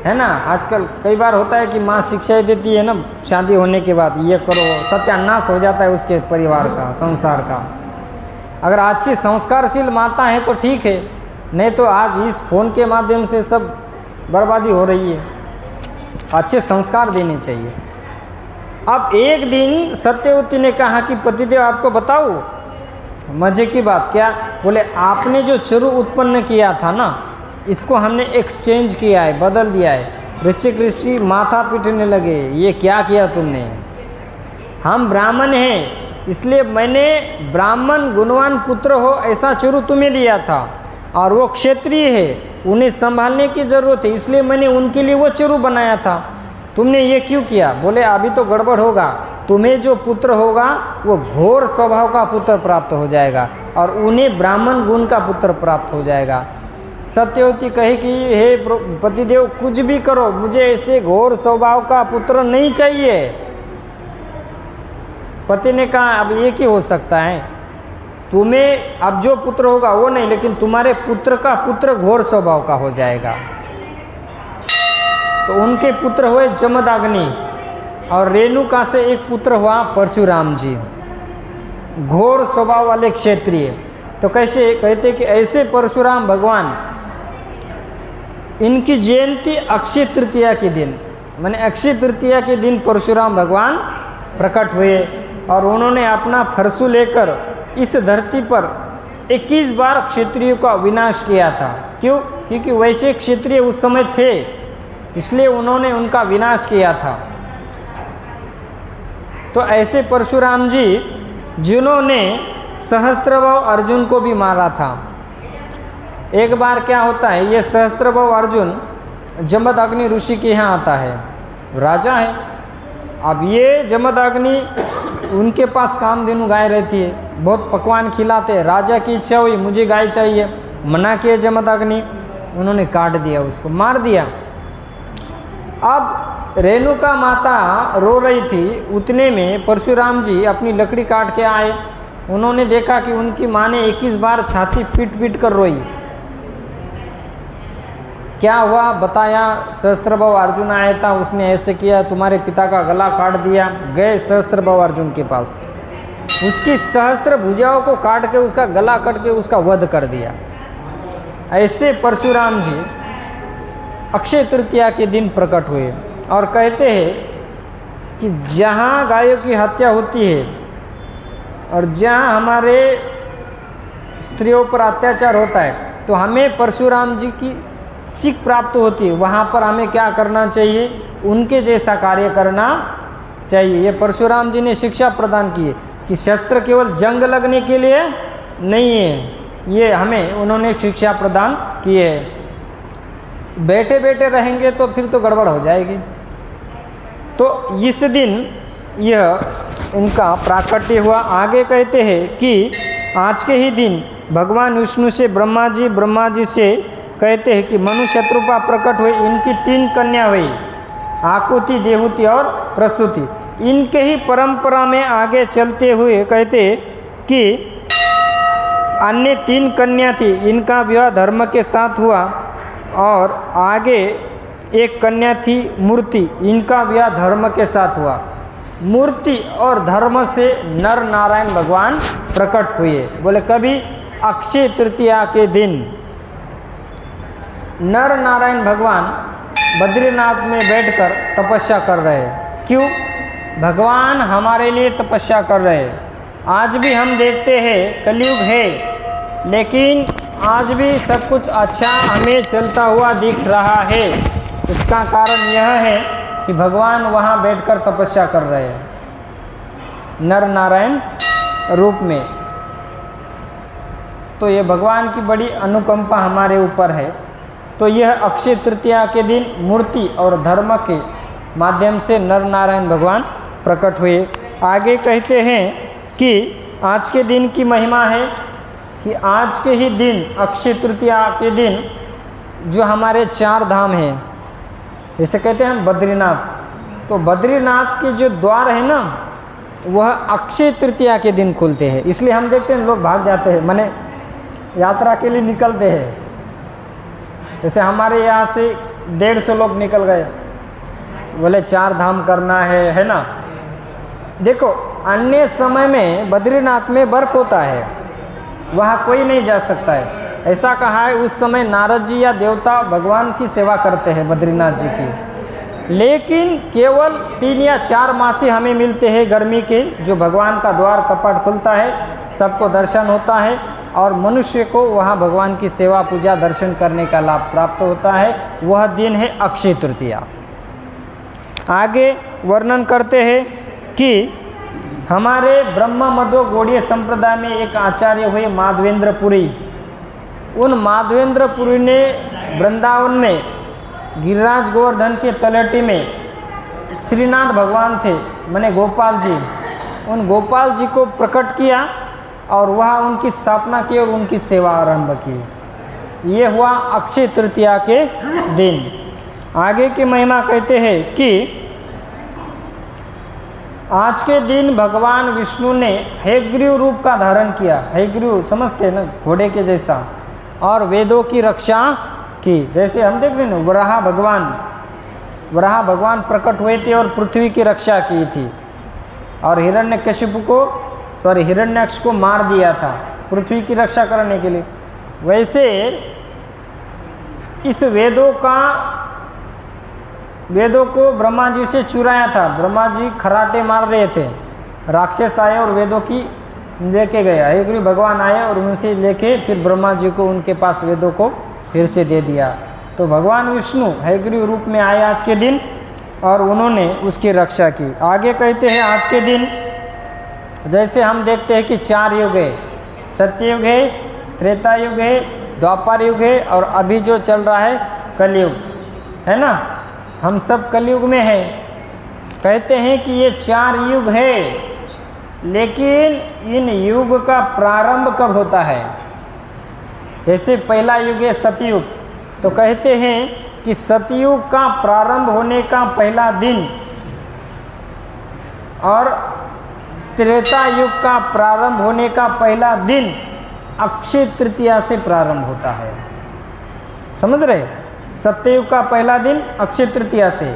है ना। आजकल कई बार होता है कि माँ शिक्षाएं देती है ना, शादी होने के बाद ये करो, सत्यानाश हो जाता है उसके परिवार का, संसार का। अगर अच्छी संस्कारशील माता है तो ठीक है, नहीं तो आज इस फोन के माध्यम से सब बर्बादी हो रही है। अच्छे संस्कार देने चाहिए। अब एक दिन सत्यवती ने कहा कि पतिदेव आपको बताओ मजे की बात। क्या? बोले आपने जो चरु उत्पन्न किया था ना, इसको हमने एक्सचेंज किया है, बदल दिया है। ऋचक ऋषि माथा पीटने लगे, ये क्या किया तुमने? हम ब्राह्मण हैं, इसलिए मैंने ब्राह्मण गुणवान पुत्र हो ऐसा चरु तुम्हें दिया था, और वो क्षत्रिय है, उन्हें संभालने की ज़रूरत है, इसलिए मैंने उनके लिए वो चरु बनाया था। तुमने ये क्यों किया? बोले अभी तो गड़बड़ होगा, तुम्हें जो पुत्र होगा वो घोर स्वभाव का पुत्र प्राप्त हो जाएगा, और उन्हें ब्राह्मण गुण का पुत्र प्राप्त हो जाएगा। सत्यवती कहे कि हे पतिदेव कुछ भी करो, मुझे ऐसे घोर स्वभाव का पुत्र नहीं चाहिए। पति ने कहा अब ये क्या हो सकता है, तुम्हें अब जो पुत्र होगा वो नहीं, लेकिन तुम्हारे पुत्र का पुत्र घोर स्वभाव का हो जाएगा। तो उनके पुत्र हुए जमदग्नि, और रेणुका से एक पुत्र हुआ परशुराम जी, घोर स्वभाव वाले क्षत्रिय। तो कैसे? कहते कि ऐसे परशुराम भगवान, इनकी जयंती अक्षय तृतीया के दिन, माने अक्षय तृतीया के दिन परशुराम भगवान प्रकट हुए, और उन्होंने अपना फरसू लेकर इस धरती पर 21 बार क्षत्रियों का विनाश किया था। क्यों? क्योंकि वैसे क्षत्रिय उस समय थे, इसलिए उन्होंने उनका विनाश किया था। तो ऐसे परशुराम जी जिन्होंने सहस्त्रभाव अर्जुन को भी मारा था। एक बार क्या होता है, ये सहस्त्रभाव अर्जुन जमदग्नि ऋषि के यहाँ आता है, राजा है। अब ये जमदग्नि, उनके पास कामधेनु गाय रहती है, बहुत पकवान खिलाते। राजा की इच्छा हुई मुझे गाय चाहिए, मना किया जमदग्नि, उन्होंने काट दिया, उसको मार दिया। अब रेणुका माता रो रही थी, उतने में परशुराम जी अपनी लकड़ी काट के आए। उन्होंने देखा कि उनकी माँ ने 21 बार छाती पीट पीट कर रोई। क्या हुआ बताया, सहस्त्रभाव अर्जुन आया था, उसने ऐसे किया, तुम्हारे पिता का गला काट दिया। गए सहस्त्रभाव अर्जुन के पास, उसकी सहस्त्र भुजाओं को काट के, उसका गला काट के उसका वध कर दिया। ऐसे परशुराम जी अक्षय तृतीया के दिन प्रकट हुए, और कहते हैं कि जहाँ गायों की हत्या होती है और जहाँ हमारे स्त्रियों पर अत्याचार होता है तो हमें परशुराम जी की सीख प्राप्त होती है। वहाँ पर हमें क्या करना चाहिए, उनके जैसा कार्य करना चाहिए। ये परशुराम जी ने शिक्षा प्रदान की है कि शस्त्र केवल जंग लगने के लिए नहीं है, ये हमें उन्होंने शिक्षा प्रदान की है। बैठे बैठे रहेंगे तो फिर तो गड़बड़ हो जाएगी। तो इस दिन यह इनका प्राकट्य हुआ। आगे कहते हैं कि आज के ही दिन भगवान विष्णु से ब्रह्मा जी से कहते हैं कि मनु शत्रुपा प्रकट हुए। इनकी 3 कन्या हुई, आकुति, देहुति और प्रसूति। इनके ही परंपरा में आगे चलते हुए कहते कि अन्य 3 कन्या थी, इनका विवाह धर्म के साथ हुआ। और आगे एक कन्या थी मूर्ति, इनका विवाह धर्म के साथ हुआ। मूर्ति और धर्म से नर नारायण भगवान प्रकट हुए। बोले कभी अक्षय तृतीया के दिन नर नारायण भगवान बद्रीनाथ में बैठकर तपस्या कर रहे हैं। क्यों? भगवान हमारे लिए तपस्या कर रहे हैं। आज भी हम देखते हैं कलयुग है, लेकिन आज भी सब कुछ अच्छा हमें चलता हुआ दिख रहा है। इसका कारण यह है कि भगवान वहाँ बैठकर तपस्या कर रहे हैं नर नारायण रूप में। तो ये भगवान की बड़ी अनुकंपा हमारे ऊपर है। तो यह अक्षय तृतीया के दिन मूर्ति और धर्म के माध्यम से नर नारायण भगवान प्रकट हुए। आगे कहते हैं कि आज के दिन की महिमा है कि आज के ही दिन अक्षय तृतीया के दिन जो हमारे 4 धाम हैं, जैसे कहते हैं बद्रीनाथ, तो बद्रीनाथ के जो द्वार है ना, वह अक्षय तृतीया के दिन खुलते हैं। इसलिए हम देखते हैं लोग भाग जाते हैं, माने यात्रा के लिए निकलते हैं। जैसे हमारे यहाँ से 150 लोग निकल गए, बोले 4 धाम करना है ना। देखो अन्य समय में बद्रीनाथ में बर्फ होता है, वहाँ कोई नहीं जा सकता है। ऐसा कहा है उस समय नारद जी या देवता भगवान की सेवा करते हैं बद्रीनाथ जी की। लेकिन केवल 3 या 4 मास ही हमें मिलते हैं गर्मी के, जो भगवान का द्वार कपाट खुलता है, सबको दर्शन होता है और मनुष्य को वहाँ भगवान की सेवा पूजा दर्शन करने का लाभ प्राप्त होता है। वह दिन है अक्षय तृतीया। आगे वर्णन करते हैं कि हमारे ब्रह्म मध्व गौड़ीय संप्रदाय में एक आचार्य हुए माधवेंद्रपुरी। उन माधवेंद्रपुरी ने वृंदावन में गिरिराज गोवर्धन के तलहटी में श्रीनाथ भगवान थे, माने गोपाल जी, उन गोपाल जी को प्रकट किया और वह उनकी स्थापना की और उनकी सेवा आरंभ की। ये हुआ अक्षय तृतीया के दिन। आगे की महिमा कहते हैं कि आज के दिन भगवान विष्णु ने हैग्रीव रूप का धारण किया। हैग्रीव समझते हैं ना, घोड़े के जैसा, और वेदों की रक्षा की। जैसे हम देख रहे हैं ना, वराह भगवान प्रकट हुए थे और पृथ्वी की रक्षा की थी, और हिरण्याक्ष को मार दिया था पृथ्वी की रक्षा करने के लिए। वैसे इस वेदों को ब्रह्मा जी से चुराया था। ब्रह्मा जी खराटे मार रहे थे, राक्षस आए और वेदों की लेके गया। हैग्रीव भगवान आए और उनसे लेके फिर ब्रह्मा जी को उनके पास वेदों को फिर से दे दिया। तो भगवान विष्णु हैग्रीव रूप में आए आज के दिन और उन्होंने उसकी रक्षा की। आगे कहते हैं आज के दिन जैसे हम देखते हैं कि 4 युग है, सत्ययुग है, त्रेता युग है, द्वापर युग है और अभी जो चल रहा है कलयुग है ना। हम सब कलयुग में हैं। कहते हैं कि ये 4 युग है, लेकिन इन युग का प्रारंभ कब होता है? जैसे पहला युग है सतयुग, तो कहते हैं कि सतयुग का प्रारंभ होने का पहला दिन और त्रेता युग का प्रारंभ होने का पहला दिन अक्षय तृतीया से प्रारंभ होता है। समझ रहे? सत्ययुग का पहला दिन अक्षय तृतीया से,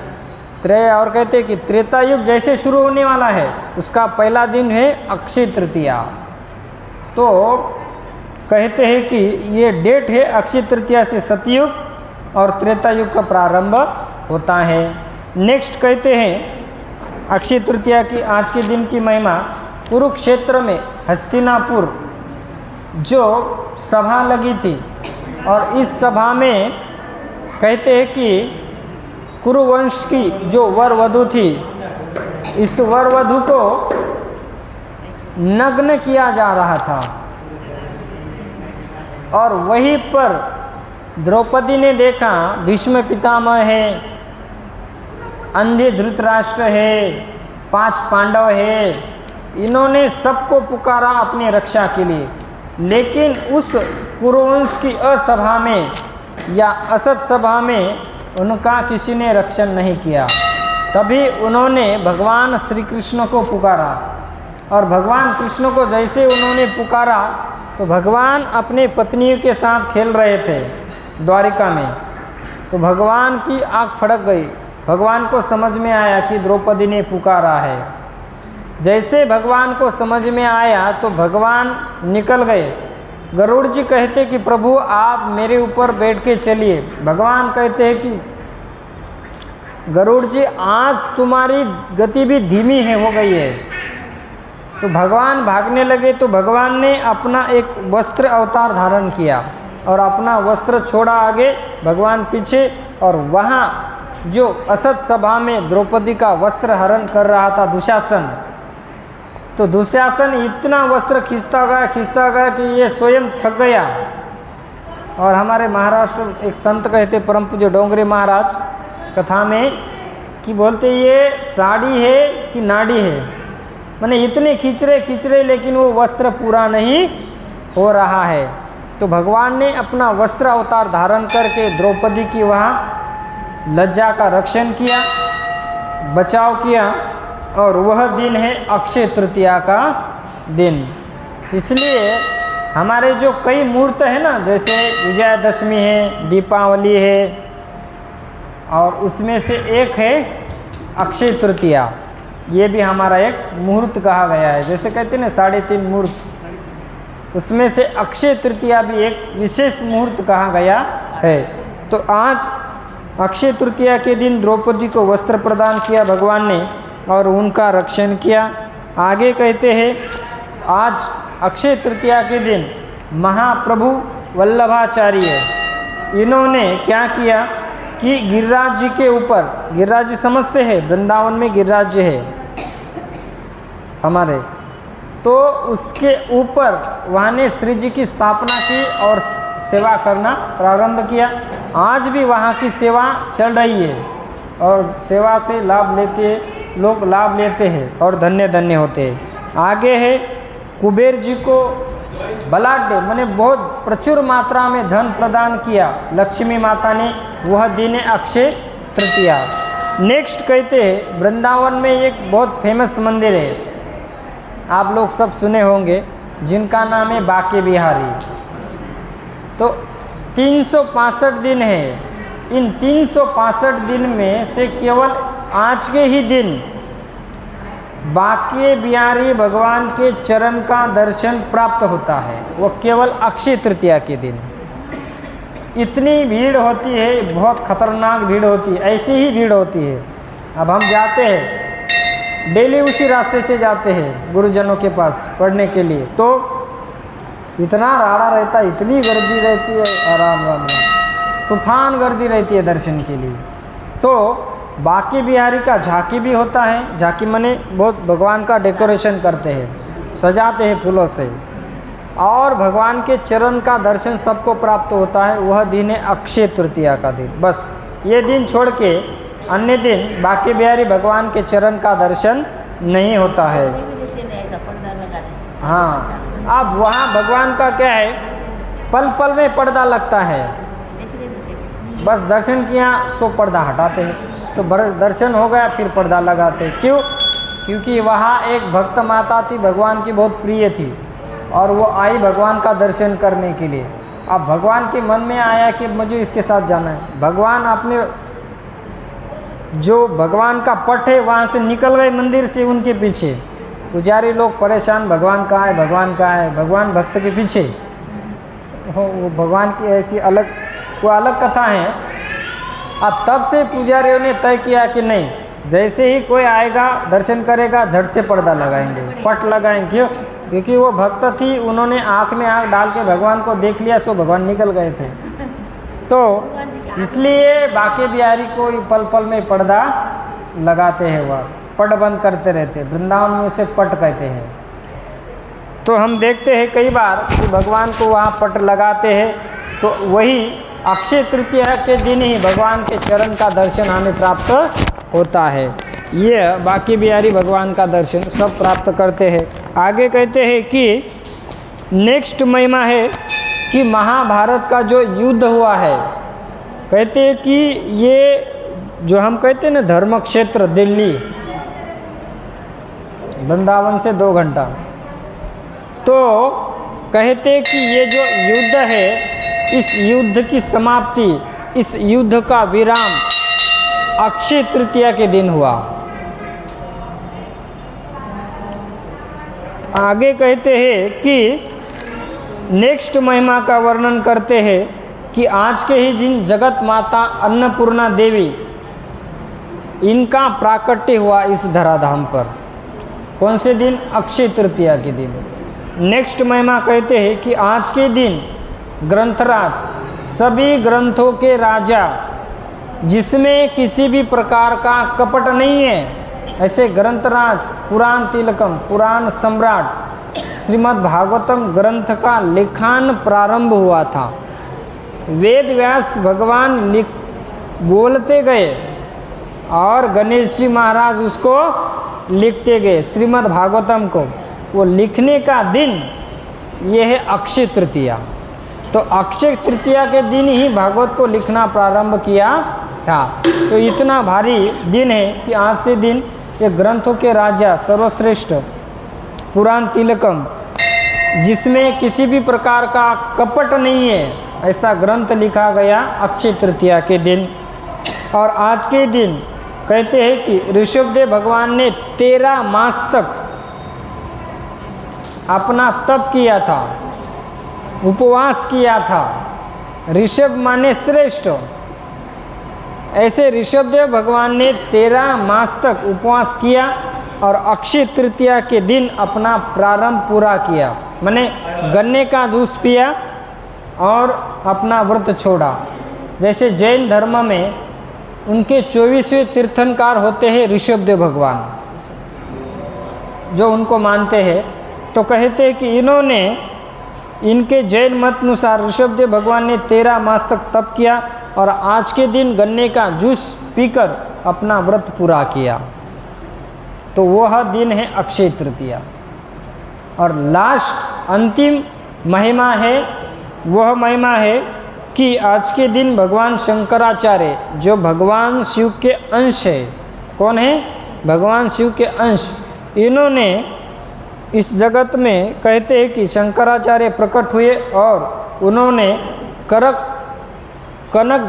और कहते हैं कि त्रेता युग जैसे शुरू होने वाला है उसका पहला दिन है अक्षय तृतीया। तो कहते हैं कि ये डेट है अक्षय तृतीया से सतयुग और त्रेता युग का प्रारंभ होता है। नेक्स्ट कहते हैं अक्षय तृतीया की आज के दिन की महिमा, कुरुक्षेत्र में हस्तिनापुर जो सभा लगी थी, और इस सभा में कहते हैं कि कुरुवंश की जो वर वधू थी, इस वर वधू को नग्न किया जा रहा था, और वहीं पर द्रौपदी ने देखा भीष्म पितामह है, अंधे धृतराष्ट्र है, 5 पांडव है, इन्होंने सबको पुकारा अपनी रक्षा के लिए, लेकिन उस कुरुवंश की असभा में या असत सभा में उनका किसी ने रक्षण नहीं किया। तभी उन्होंने भगवान श्री कृष्ण को पुकारा, और भगवान कृष्ण को जैसे उन्होंने पुकारा तो भगवान अपने पत्नियों के साथ खेल रहे थे द्वारिका में, तो भगवान की आँख फड़क गई। भगवान को समझ में आया कि द्रौपदी ने पुकारा है। जैसे भगवान को समझ में आया तो भगवान निकल गए। गरुड़ जी कहते कि प्रभु आप मेरे ऊपर बैठ के चलिए। भगवान कहते हैं कि गरुड़ जी आज तुम्हारी गति भी धीमी हो गई है। तो भगवान भागने लगे, तो भगवान ने अपना एक वस्त्र अवतार धारण किया और अपना वस्त्र छोड़ा आगे, भगवान पीछे, और वहाँ जो असत सभा में द्रौपदी का वस्त्र हरण कर रहा था दुशासन, तो दुशासन इतना वस्त्र खींचता गया कि ये स्वयं थक गया। और हमारे महाराष्ट्र एक संत कहते, परम पूज्य डोंगरे महाराज कथा में कि बोलते ये साड़ी है कि नाड़ी है, माने इतने खींच रहे लेकिन वो वस्त्र पूरा नहीं हो रहा है। तो भगवान ने अपना वस्त्र अवतार धारण करके द्रौपदी की वहाँ लज्जा का रक्षण किया, बचाव किया, और वह दिन है अक्षय तृतीया का दिन। इसलिए हमारे जो कई मुहूर्त है ना, जैसे विजयादशमी है, दीपावली है, और उसमें से एक है अक्षय तृतीया, ये भी हमारा एक मुहूर्त कहा गया है। जैसे कहते हैं ना 3.5 मुहूर्त, उसमें से अक्षय तृतीया भी एक विशेष मुहूर्त कहा गया है। तो आज अक्षय तृतीया के दिन द्रौपदी को वस्त्र प्रदान किया भगवान ने और उनका रक्षण किया। आगे कहते हैं आज अक्षय तृतीया के दिन महाप्रभु वल्लभाचार्य इन्होंने क्या किया कि गिरिराज जी के ऊपर, गिरिराज जी समझते हैं वृंदावन में गिरिराज जी है हमारे, तो उसके ऊपर वहाँ ने श्री जी की स्थापना की और सेवा करना प्रारंभ किया। आज भी वहाँ की सेवा चल रही है और सेवा से लोग लाभ लेते हैं और धन्य होते हैं। आगे है कुबेर जी को बलाढ्य माने बहुत प्रचुर मात्रा में धन प्रदान किया लक्ष्मी माता ने, वह दिन है अक्षय तृतीया। नेक्स्ट कहते हैं वृंदावन में एक बहुत फेमस मंदिर है, आप लोग सब सुने होंगे, जिनका नाम है बांके बिहारी। तो 365 दिन है, इन 365 दिन में से केवल आज के ही दिन बांके बिहारी भगवान के चरण का दर्शन प्राप्त होता है, वो केवल अक्षय तृतीया के दिन। इतनी भीड़ होती है, बहुत खतरनाक भीड़ होती है, ऐसी ही भीड़ होती है। अब हम जाते हैं डेली उसी रास्ते से जाते हैं गुरुजनों के पास पढ़ने के लिए, तो इतना राड़ा रहता है, इतनी गर्दी रहती है, आराम राम तूफान गर्दी रहती है दर्शन के लिए। तो बांके बिहारी का झांकी भी होता है, झांकी माने बहुत भगवान का डेकोरेशन करते हैं, सजाते हैं फूलों से, और भगवान के चरण का दर्शन सबको प्राप्त होता है। वह दिन है अक्षय तृतीया का दिन। बस ये दिन छोड़ के अन्य दिन बांके बिहारी भगवान के चरण का दर्शन नहीं होता है। हाँ, अब वहाँ भगवान का क्या है, पल पल में पर्दा लगता है, बस दर्शन किया सो पर्दा हटाते हैं, सो दर्शन हो गया फिर पर्दा लगाते हैं। क्यों? क्योंकि वहाँ एक भक्त माता थी, भगवान की बहुत प्रिय थी, और वो आई भगवान का दर्शन करने के लिए। अब भगवान के मन में आया कि मुझे इसके साथ जाना है। भगवान अपने जो भगवान का पट है वहाँ से निकल गए मंदिर से उनके पीछे। पुजारी लोग परेशान, भगवान कहाँ है, भगवान कहाँ है, भगवान भक्त के पीछे। वो भगवान की ऐसी अलग कथा है। अब तब से पुजारियों ने तय किया कि नहीं, जैसे ही कोई आएगा दर्शन करेगा झट से पर्दा लगाएंगे, पट लगाएंगे। क्यों? क्योंकि वो भक्त थी, उन्होंने आँख में आँख डाल के भगवान को देख लिया, सो भगवान निकल गए थे। तो इसलिए बांके बिहारी को पल पल में पर्दा लगाते हैं, वह पट बंद करते रहते, वृंदावन में उसे पट कहते हैं। तो हम देखते हैं कई बार कि भगवान को वहाँ पट लगाते हैं, तो वही अक्षय तृतीया के दिन ही भगवान के चरण का दर्शन हमें प्राप्त होता है। ये बांके बिहारी भगवान का दर्शन सब प्राप्त करते हैं। आगे कहते हैं कि नेक्स्ट महिमा है कि महाभारत का जो युद्ध हुआ है, कहते हैं कि ये जो हम कहते हैं ना धर्म क्षेत्र दिल्ली, वृंदावन से 2 घंटा, तो कहते हैं कि ये जो युद्ध है, इस युद्ध की समाप्ति, इस युद्ध का विराम अक्षय तृतीया के दिन हुआ। आगे कहते हैं कि नेक्स्ट महिमा का वर्णन करते हैं कि आज के ही दिन जगत माता अन्नपूर्णा देवी, इनका प्राकट्य हुआ इस धराधाम पर। कौन से दिन? अक्षय तृतीया के दिन। नेक्स्ट महिमा कहते हैं कि आज के दिन ग्रंथराज, सभी ग्रंथों के राजा, जिसमें किसी भी प्रकार का कपट नहीं है, ऐसे ग्रंथराज, पुराण तिलकम, पुराण सम्राट श्रीमद् भागवतम ग्रंथ का लिखान प्रारंभ हुआ था। वेद व्यास भगवान बोलते गए और गणेश जी महाराज उसको लिखते गए श्रीमद् भागवतम को। वो लिखने का दिन ये है अक्षय तृतीया। तो अक्षय तृतीया के दिन ही भागवत को लिखना प्रारंभ किया था। तो इतना भारी दिन है कि आज से दिन ये ग्रंथों के राजा, सर्वश्रेष्ठ पुराण तिलकम, जिसमें किसी भी प्रकार का कपट नहीं है, ऐसा ग्रंथ लिखा गया अक्षय तृतीया के दिन। और आज के दिन कहते हैं कि ऋषभदेव भगवान ने 13 मास तक अपना तप किया था, उपवास किया था। ऋषभ माने श्रेष्ठ, ऐसे ऋषभदेव भगवान ने 13 मास तक उपवास किया और अक्षय तृतीया के दिन अपना प्रारंभ पूरा किया। माने गन्ने का जूस पिया और अपना व्रत छोड़ा। जैसे जैन धर्म में उनके 24वें तीर्थंकर होते हैं ऋषभदेव भगवान, जो उनको मानते हैं। तो कहते हैं कि इन्होंने, इनके जैन मत अनुसार ऋषभदेव भगवान ने 13 मास तक तप किया और आज के दिन गन्ने का जूस पीकर अपना व्रत पूरा किया। तो वह दिन है अक्षय तृतीया। और लास्ट अंतिम महिमा है, वह महिमा है कि आज के दिन भगवान शंकराचार्य, जो भगवान शिव के अंश है, कौन है? भगवान शिव के अंश, इन्होंने इस जगत में कहते हैं कि शंकराचार्य प्रकट हुए और उन्होंने कनक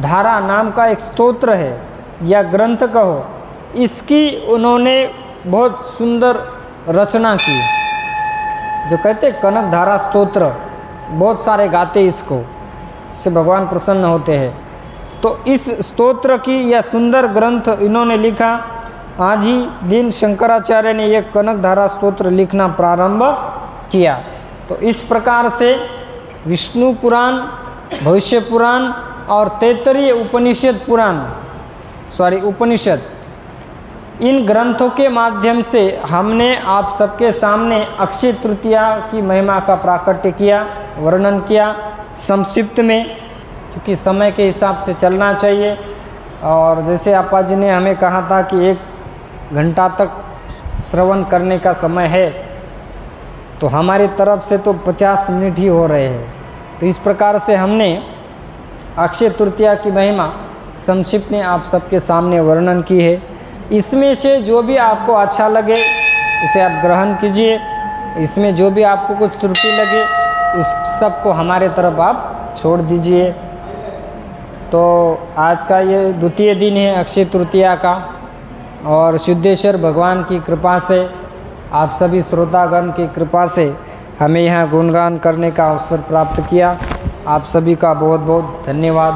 धारा नाम का एक स्तोत्र है या ग्रंथ कहो, इसकी उन्होंने बहुत सुंदर रचना की। जो कहते कनक धारा स्तोत्र, बहुत सारे गाते इसको, इससे भगवान प्रसन्न होते हैं। तो इस स्तोत्र की यह सुंदर ग्रंथ इन्होंने लिखा। आज ही दिन शंकराचार्य ने यह कनक धारा स्तोत्र लिखना प्रारंभ किया। तो इस प्रकार से विष्णु पुराण, भविष्य पुराण और तैत्तरीय उपनिषद, इन ग्रंथों के माध्यम से हमने आप सबके सामने अक्षय तृतीया की महिमा का प्राकट्य किया, वर्णन किया संक्षिप्त में, क्योंकि समय के हिसाब से चलना चाहिए। और जैसे आपा जी ने हमें कहा था कि 1 घंटा तक श्रवण करने का समय है, तो हमारी तरफ से तो 50 मिनट ही हो रहे हैं। तो इस प्रकार से हमने अक्षय तृतीया की महिमा संक्षिप्त में आप सबके सामने वर्णन की है। इसमें से जो भी आपको अच्छा लगे उसे आप ग्रहण कीजिए, इसमें जो भी आपको कुछ त्रुटि लगे उस सब को हमारे तरफ आप छोड़ दीजिए। तो आज का ये द्वितीय दिन है अक्षय तृतीया का, और सिद्धेश्वर भगवान की कृपा से, आप सभी श्रोतागण की कृपा से हमें यहाँ गुणगान करने का अवसर प्राप्त किया। आप सभी का बहुत बहुत धन्यवाद।